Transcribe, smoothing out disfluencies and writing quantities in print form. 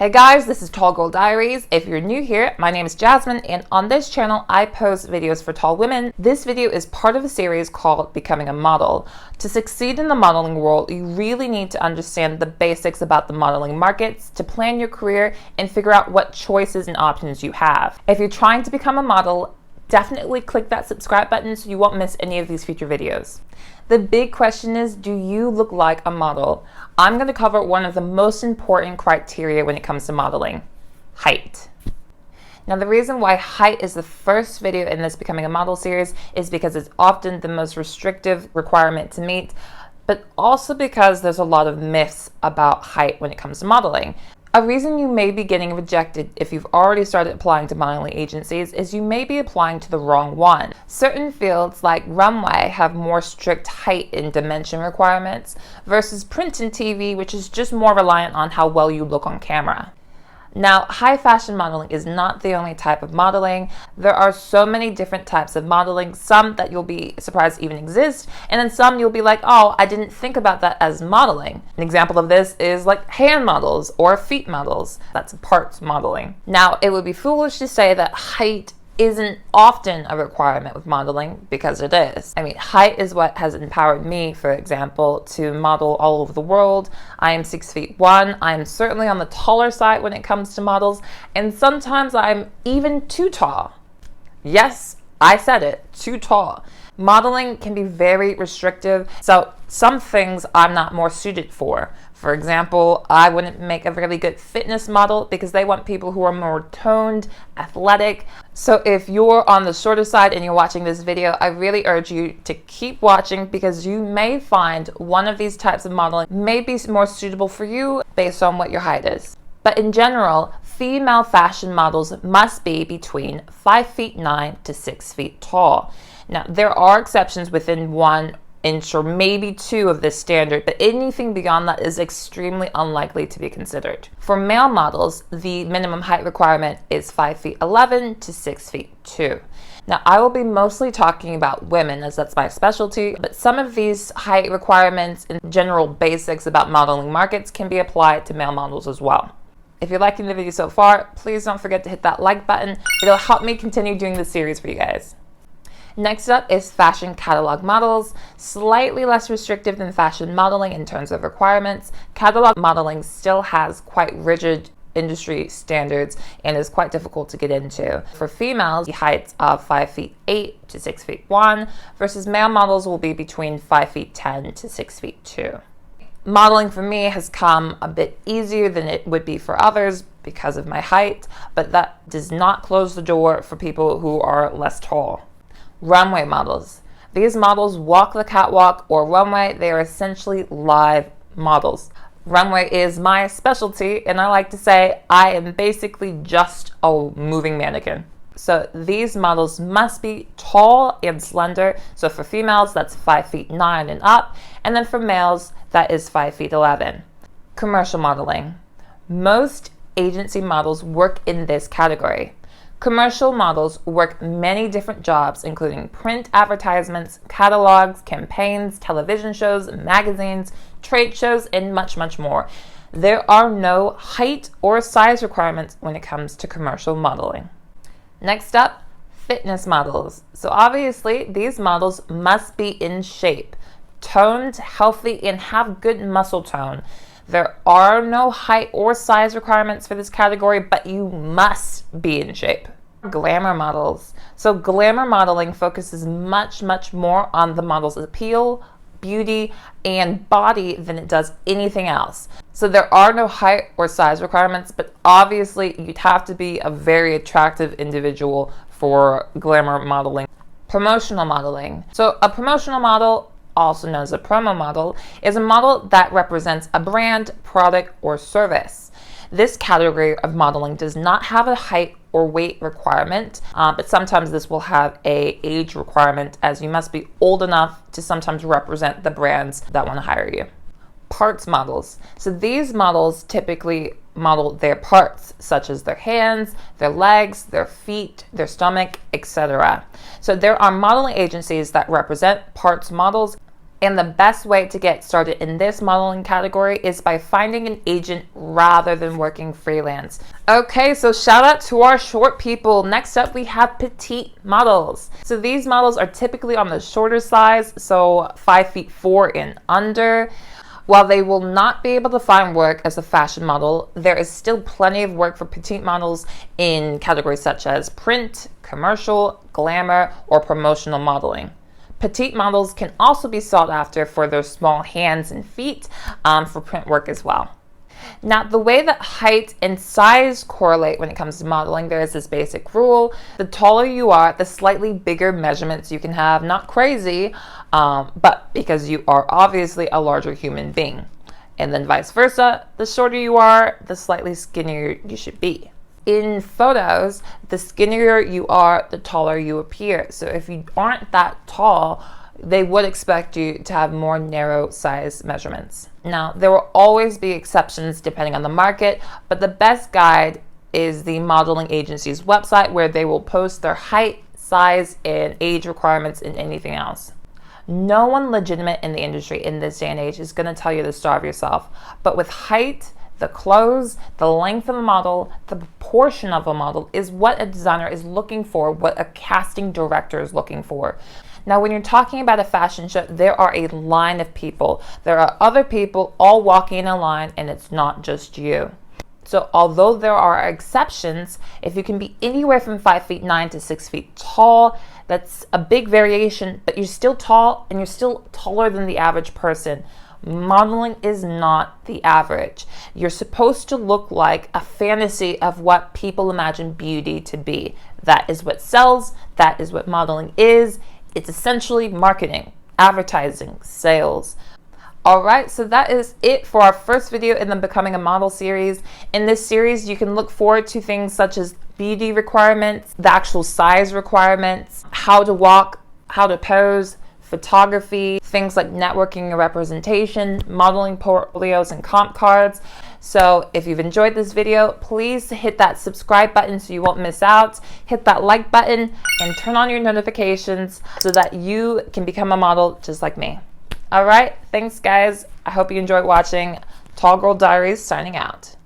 Hey guys, this is Tall Girl Diaries. If you're new here, my name is Jasmine, and on this channel I post videos for tall women. This video is part of a series called Becoming a Model. To succeed in the modeling world, you really need to understand the basics about the modeling markets, to plan your career, and figure out what choices and options you have. If you're trying to become a model, definitely click that subscribe button so you won't miss any of these future videos. The big question is, do you look like a model? I'm going to cover one of the most important criteria when it comes to modeling: height. Now, the reason why height is the first video in this Becoming a Model series is because it's often the most restrictive requirement to meet, but also because there's a lot of myths about height when it comes to modeling. A reason you may be getting rejected if you've already started applying to modeling agencies is you may be applying to the wrong one. Certain fields like runway have more strict height and dimension requirements versus print and TV, which is just more reliant on how well you look on camera. Now, high fashion modeling is not the only type of modeling. There are so many different types of modeling, some that you'll be surprised even exist, and then some you'll be like, oh, I didn't think about that as modeling. An example of this is like hand models or feet models. That's parts modeling. Now, it would be foolish to say that height isn't often a requirement with modeling, because it is. I mean, height is what has empowered me, for example, to model all over the world. I am 6'1". I am certainly on the taller side when it comes to models, and sometimes I'm even too tall. Yes, I said it, too tall. Modeling can be very restrictive, so some things I'm not more suited for. For example, I wouldn't make a really good fitness model because they want people who are more toned, athletic. So if you're on the shorter side and you're watching this video, I really urge you to keep watching, because you may find one of these types of modeling may be more suitable for you based on what your height is. But in general, female fashion models must be between 5'9" to 6 feet tall. Now, there are exceptions within 1 inch or maybe 2 of this standard, but anything beyond that is extremely unlikely to be considered. For male models, the minimum height requirement is 5'11" to 6'2". Now, I will be mostly talking about women as that's my specialty, but some of these height requirements and general basics about modeling markets can be applied to male models as well. If you're liking the video so far, please don't forget to hit that like button. It'll help me continue doing this series for you guys. Next up is fashion catalog models. Slightly less restrictive than fashion modeling in terms of requirements, catalog modeling still has quite rigid industry standards and is quite difficult to get into. For females, the heights of 5'8" to 6'1", versus male models will be between 5'10" to 6'2". Modeling for me has come a bit easier than it would be for others because of my height, but that does not close the door for people who are less tall. Runway models. These models walk the catwalk or runway. They are essentially live models. Runway is my specialty, and I like to say I am basically just a moving mannequin. So these models must be tall and slender. So for females, that's 5'9" and up, and then for males, that is 5'11". Commercial modeling. Most agency models work in this category. Commercial models work many different jobs, including print advertisements, catalogs, campaigns, television shows, magazines, trade shows, and much, much more. There are no height or size requirements when it comes to commercial modeling. Next up, fitness models. So obviously, these models must be in shape, toned, healthy, and have good muscle tone. There are no height or size requirements for this category, but you must be in shape. Glamour models. So glamour modeling focuses much, much more on the model's appeal, beauty, and body than it does anything else. So there are no height or size requirements, but obviously you'd have to be a very attractive individual for glamour modeling. Promotional modeling. So a promotional model, also known as a promo model, is a model that represents a brand, product, or service. This category of modeling does not have a height or weight requirement, but sometimes this will have an age requirement, as you must be old enough to sometimes represent the brands that want to hire you. Parts models. So these models typically model their parts, such as their hands, their legs, their feet, their stomach, etc. So there are modeling agencies that represent parts models. And the best way to get started in this modeling category is by finding an agent rather than working freelance. Okay, so shout out to our short people. Next up, we have petite models. So these models are typically on the shorter size, so 5'4" and under. While they will not be able to find work as a fashion model, there is still plenty of work for petite models in categories such as print, commercial, glamour, or promotional modeling. Petite models can also be sought after for their small hands and feet for print work as well. Now, the way that height and size correlate when it comes to modeling, there is this basic rule. The taller you are, the slightly bigger measurements you can have. Not crazy, but because you are obviously a larger human being. And then vice versa, the shorter you are, the slightly skinnier you should be. In photos, the skinnier you are, the taller you appear. So if you aren't that tall, they would expect you to have more narrow size measurements. Now, there will always be exceptions depending on the market, but the best guide is the modeling agency's website, where they will post their height, size, and age requirements and anything else. No one legitimate in the industry in this day and age is going to tell you to starve yourself, but with height, the clothes, the length of a model, the proportion of a model is what a designer is looking for, what a casting director is looking for. Now, when you're talking about a fashion show, there are a line of people. There are other people all walking in a line, and it's not just you. So although there are exceptions, if you can be anywhere from 5'9" to 6 feet tall, that's a big variation, but you're still tall and you're still taller than the average person. Modeling is not the average. You're supposed to look like a fantasy of what people imagine beauty to be. That is what sells. That is what modeling is. It's essentially marketing, advertising, sales. All right, so that is it for our first video in the Becoming a Model series. In this series, you can look forward to things such as beauty requirements, the actual size requirements, how to walk, how to pose, photography, things like networking and representation, modeling portfolios and comp cards. So if you've enjoyed this video, please hit that subscribe button so you won't miss out. Hit that like button and turn on your notifications so that you can become a model just like me. All right, thanks guys. I hope you enjoyed watching. Tall Girl Diaries signing out.